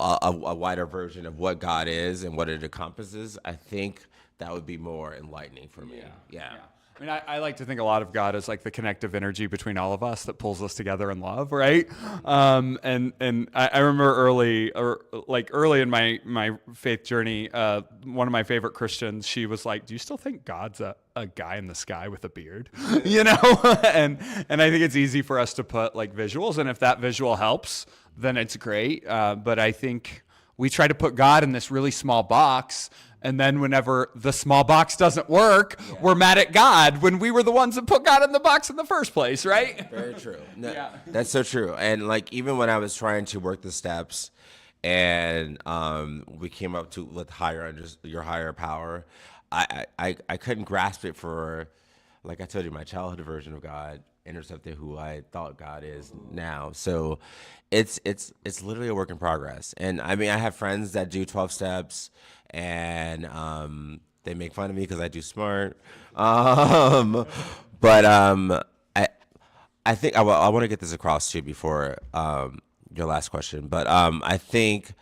a wider version of what God is and what it encompasses, I think that would be more enlightening for me. Yeah. I mean, I like to think a lot of God as like the connective energy between all of us that pulls us together in love, right? And I remember early in my faith journey, one of my favorite Christians, she was like, "Do you still think God's a guy in the sky with a beard?" You know, and I think it's easy for us to put like visuals, and if that visual helps, then it's great. But I think we try to put God in this really small box. And then whenever the small box doesn't work, we're mad at God when we were the ones that put God in the box in the first place, right? Very true. No, that's so true. And like even when I was trying to work the steps, and we came up to with your higher power, I couldn't grasp it for, like I told you, my childhood version of God intercepted who I thought God is now. So it's literally a work in progress. And I mean, I have friends that do 12 steps, and they make fun of me because I do smart. But I think I want to get this across to you before your last question. But I think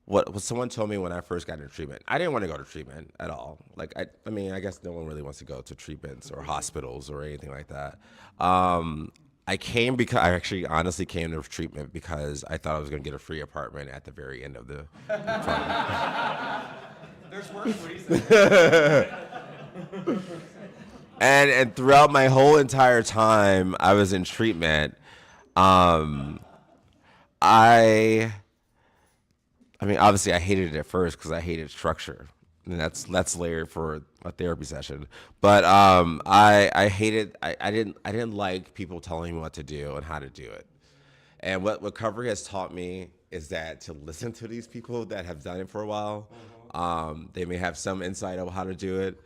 what someone told me when I first got into treatment, I didn't want to go to treatment at all. Like I mean, I guess no one really wants to go to treatments or hospitals or anything like that. I actually honestly came to treatment because I thought I was going to get a free apartment at the very end of the treatment. There's worse reasons. And throughout my whole entire time I was in treatment, I mean, obviously I hated it at first because I hated structure. And that's layered for a therapy session. But I didn't like people telling me what to do and how to do it. And what recovery has taught me is that to listen to these people that have done it for a while. They may have some insight of how to do it.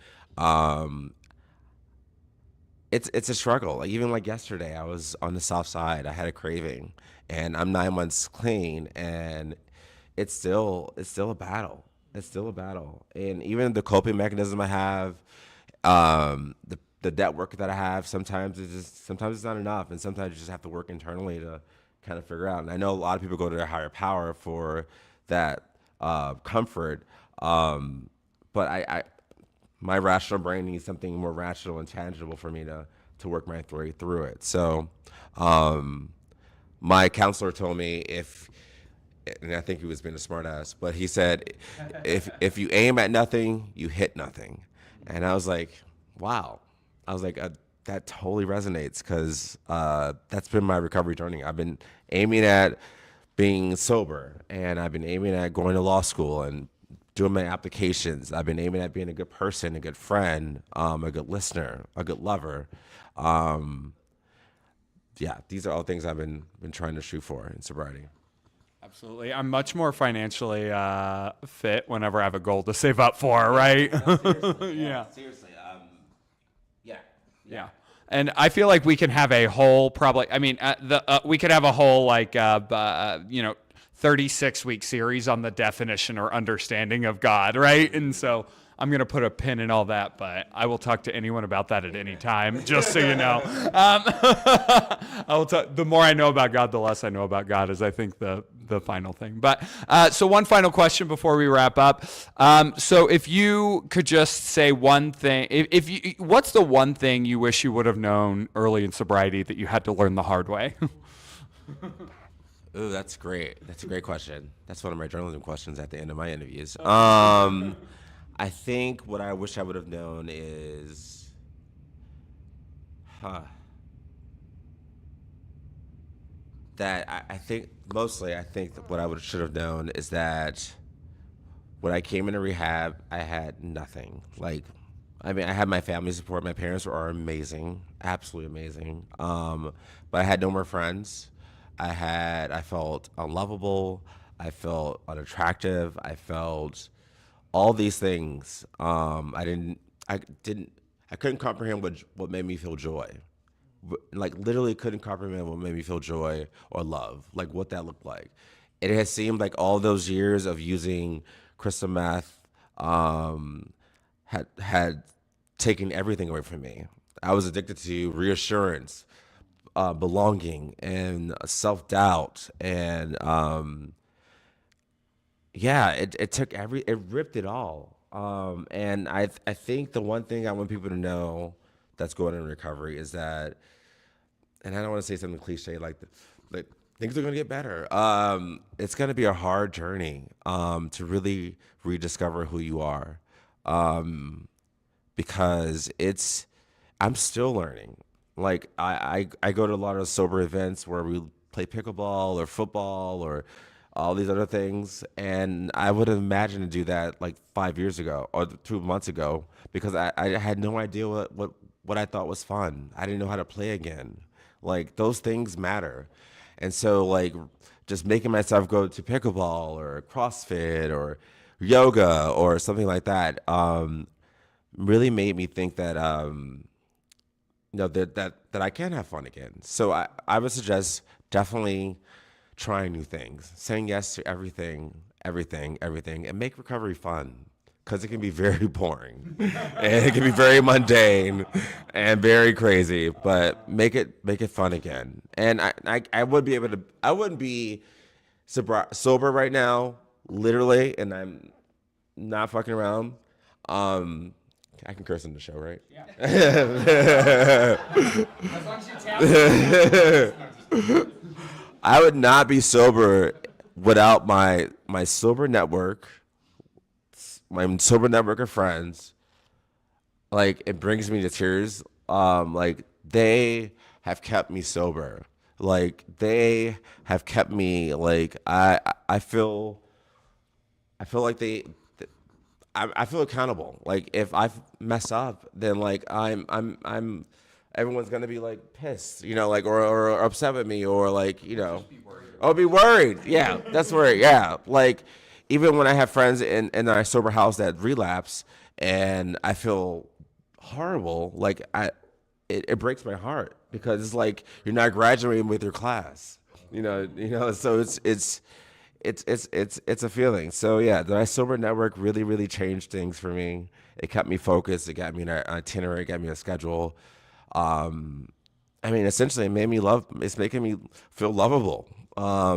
It's a struggle. Like even like yesterday, I was on the south side. I had a craving, and I'm 9 months clean, and it's still a battle. It's still a battle. And even the coping mechanism I have, the debt work that I have, sometimes it's not enough, and sometimes you just have to work internally to kind of figure out. And I know a lot of people go to their higher power for that comfort, but my rational brain needs something more rational and tangible for me to work my way through it. So my counselor told me and I think he was being a smart ass, but he said, if you aim at nothing, you hit nothing. And I was like, wow. I was like, that totally resonates, because that's been my recovery journey. I've been aiming at being sober, and I've been aiming at going to law school and doing my applications. I've been aiming at being a good person, a good friend, a good listener, a good lover. Yeah, these are all things I've been trying to shoot for in sobriety. Absolutely. I'm much more financially fit whenever I have a goal to save up for, right? Yeah. Seriously. Yeah. And I feel like we can have a whole we could have a whole 36-week series on the definition or understanding of God, right? And so I'm going to put a pin in all that, but I will talk to anyone about that at any time, just so you know. The more I know about God, the less I know about God is, I think, the final thing. But so one final question before we wrap up. So if you could just say one thing, what's the one thing you wish you would have known early in sobriety that you had to learn the hard way? Ooh, that's great. That's a great question. That's one of my journalism questions at the end of my interviews. I think what I wish I would have known is, that I think that what I should have known is that when I came into rehab, I had nothing. Like, I mean, I had my family support. My parents are amazing, absolutely amazing. But I had no more friends. I felt unlovable. I felt unattractive. I felt all these things. I couldn't comprehend what made me feel joy. Like, literally couldn't comprehend what made me feel joy or love, like what that looked like. It has seemed like all those years of using crystal meth had taken everything away from me. I was addicted to reassurance, belonging, and self-doubt, and it ripped it all. And I think the one thing I want people to know that's going in recovery is that, and I don't want to say something cliche like things are going to get better. It's going to be a hard journey to really rediscover who you are, because I'm still learning. Like, I go to a lot of sober events where we play pickleball or football or all these other things, and I would have imagined to do that like 5 years ago or 2 months ago, because I had no idea what I thought was fun. I didn't know how to play again. Like, those things matter. And so, like, just making myself go to pickleball or CrossFit or yoga or something like that really made me think that that I can have fun again. So I would suggest definitely trying new things, saying yes to everything, and make recovery fun, because it can be very boring and it can be very mundane and very crazy, but make it fun again. And I wouldn't be sober right now, literally, and I'm not fucking around. I can curse in the show, right? Yeah. As long as you tap. I would not be sober without my sober network, my sober network of friends. Like, it brings me to tears. Like, they have kept me sober. Like, they have kept me, like, I feel like I feel accountable. Like, if I mess up, then like I'm everyone's gonna be like pissed, like, or upset with me, or like, be worried. Yeah, that's worried. Yeah, like, even when I have friends in our sober house that relapse, and I feel horrible, like it breaks my heart, because it's like you're not graduating with your class, So it's a feeling. So yeah, the sober network really changed things for me. It kept me focused. It got me an itinerary. It got me a schedule. Essentially, it's making me feel lovable,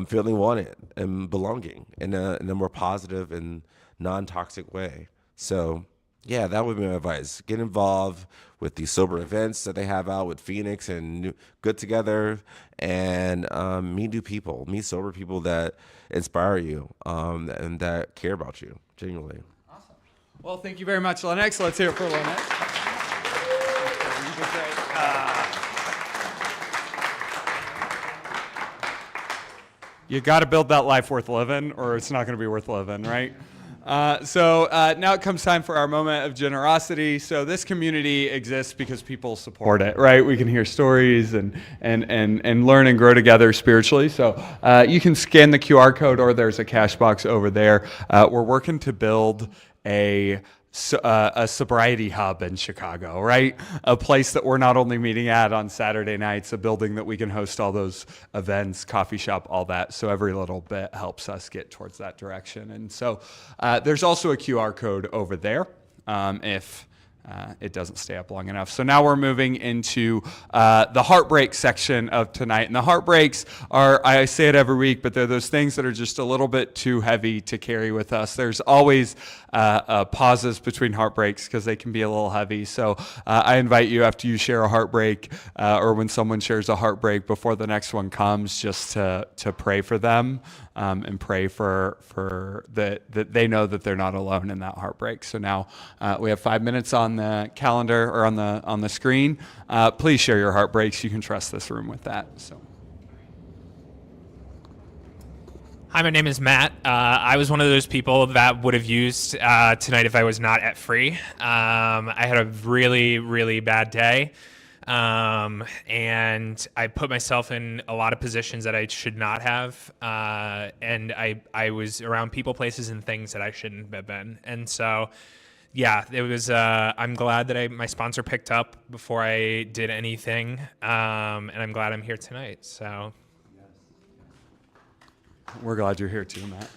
feeling wanted and belonging in a more positive and non-toxic way. So yeah, that would be my advice. Get involved with these sober events that they have out with Phoenix and Good Together, and meet new people, meet sober people that inspire you, and that care about you genuinely. Awesome. Well, thank you very much, Lennox. Let's hear it for Lennox. You got to build that life worth living, or it's not going to be worth living, right? So now it comes time for our moment of generosity. So this community exists because people support it, right? We can hear stories and learn and grow together spiritually. So you can scan the QR code, or there's a cash box over there. We're working to build a sobriety hub in Chicago, right? A place that we're not only meeting at on Saturday nights, a building that we can host all those events, coffee shop, all that. So every little bit helps us get towards that direction. And so there's also a QR code over there. if it doesn't stay up long enough. So now we're moving into the heartbreak section of tonight. And the heartbreaks are, I say it every week, but they're those things that are just a little bit too heavy to carry with us. There's always pauses between heartbreaks because they can be a little heavy. So I invite you, after you share a heartbreak or when someone shares a heartbreak before the next one comes, just to pray for them and pray for that they know that they're not alone in that heartbreak. So now we have 5 minutes on the calendar or on the screen. Please share your heartbreaks. You can trust this room with that. So. Hi, my name is Matt. I was one of those people that would have used tonight if I was not at Free. I had a really, really bad day. And I put myself in a lot of positions that I should not have. And I was around people, places, and things that I shouldn't have been. And so, yeah, it was, I'm glad that my sponsor picked up before I did anything. And I'm glad I'm here tonight. So. We're glad you're here too, Matt.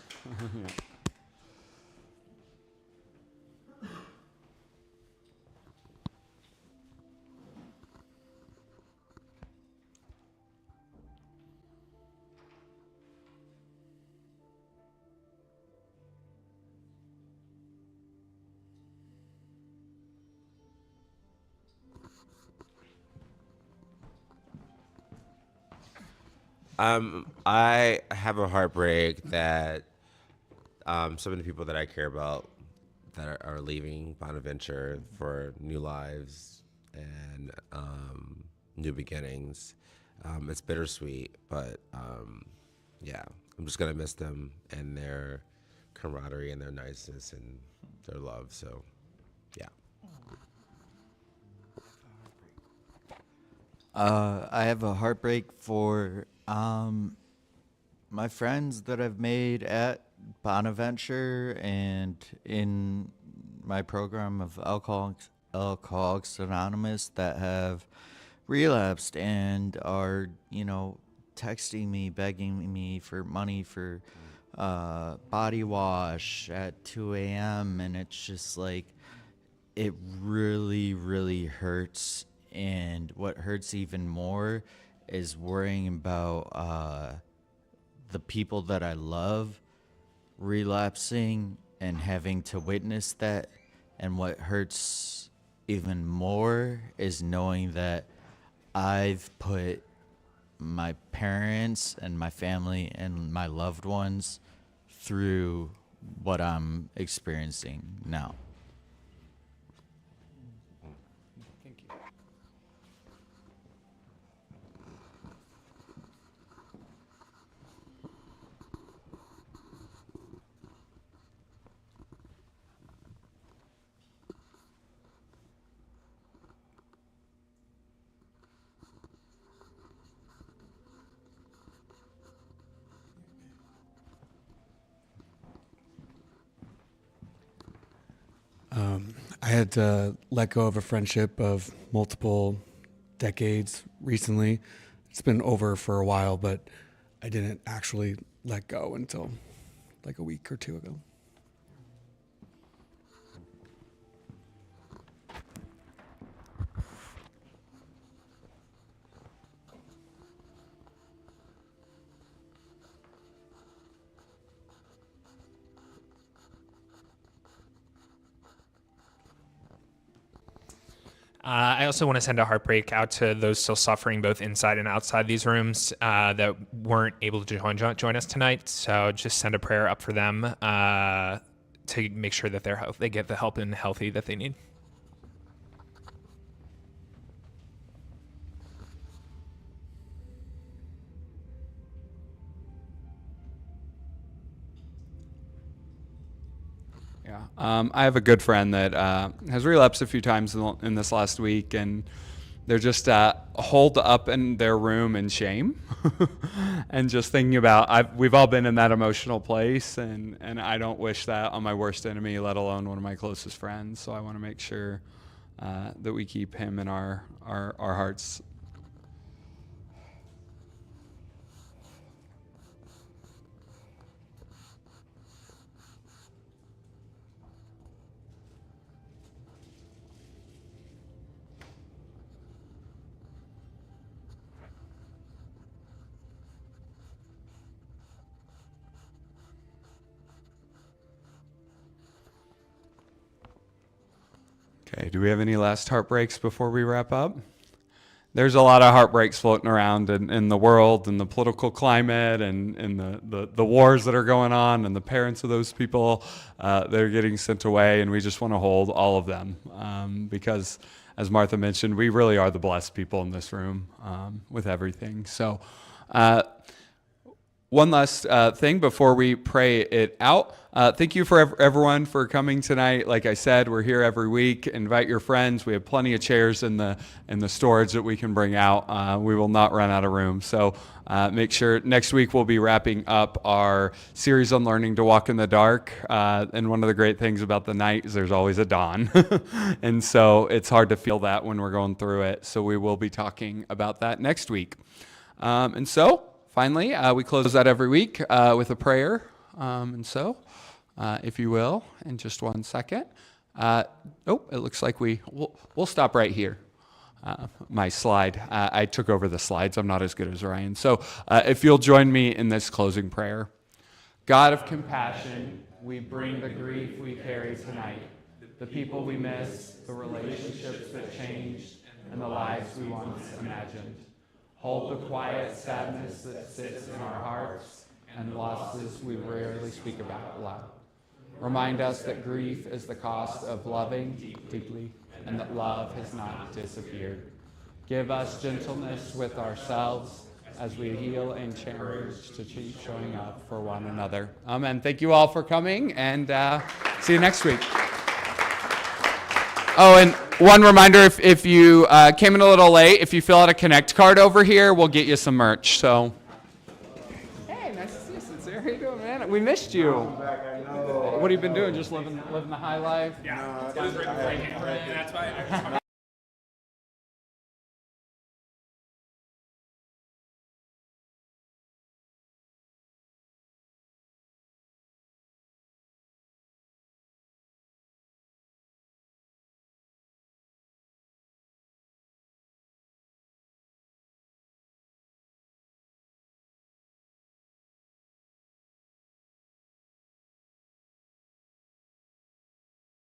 I have a heartbreak that some of the people that I care about that are leaving Bonaventure for new lives and new beginnings. It's bittersweet, but yeah, I'm just gonna miss them and their camaraderie and their niceness and their love. So, yeah. I have a heartbreak for my friends that I've made at Bonaventure and in my program of Alcoholics Anonymous that have relapsed and are, texting me, begging me for money for body wash at 2 a.m. And it's just like, it really, really hurts. And what hurts even more is worrying about the people that I love relapsing and having to witness that. And what hurts even more is knowing that I've put my parents and my family and my loved ones through what I'm experiencing now. I had to let go of a friendship of multiple decades recently. It's been over for a while, but I didn't actually let go until like a week or two ago. I also want to send a heartbreak out to those still suffering both inside and outside these rooms that weren't able to join us tonight. So just send a prayer up for them to make sure that they get the help and healthy that they need. Yeah, I have a good friend that has relapsed a few times in this last week, and they're just holed up in their room in shame, and just thinking about we've all been in that emotional place, and I don't wish that on my worst enemy, let alone one of my closest friends. So I want to make sure that we keep him in our hearts. Okay, do we have any last heartbreaks before we wrap up? There's a lot of heartbreaks floating around in the world and the political climate and the wars that are going on and the parents of those people that are getting sent away, and we just want to hold all of them because, as Martha mentioned, we really are the blessed people in this room with everything. So one last thing before we pray it out. Thank you for everyone for coming tonight. Like I said, we're here every week. Invite your friends. We have plenty of chairs in the storage that we can bring out. We will not run out of room. So make sure next week we'll be wrapping up our series on learning to walk in the dark. And one of the great things about the night is there's always a dawn. And so it's hard to feel that when we're going through it. So we will be talking about that next week. And so finally, we close that every week with a prayer. If you will, in just 1 second. It looks like we'll stop right here. My slide. I took over the slides. I'm not as good as Ryan. So if you'll join me in this closing prayer. God of compassion, we bring the grief we carry tonight, the people we miss, the relationships that changed, and the lives we once imagined. Hold the quiet sadness that sits in our hearts and losses we rarely speak about aloud. Remind us that grief is the cost of loving deeply and that love has not disappeared. Give us gentleness with ourselves as we heal and cherish to keep showing up for one another. Amen. Thank you all for coming, and see you next week. Oh, and one reminder, if you came in a little late, if you fill out a Connect card over here, we'll get you some merch. So, hey, nice to see you, Sincere. How you doing, man? We missed you. What have you been doing? Just living the high life? Yeah, that's why.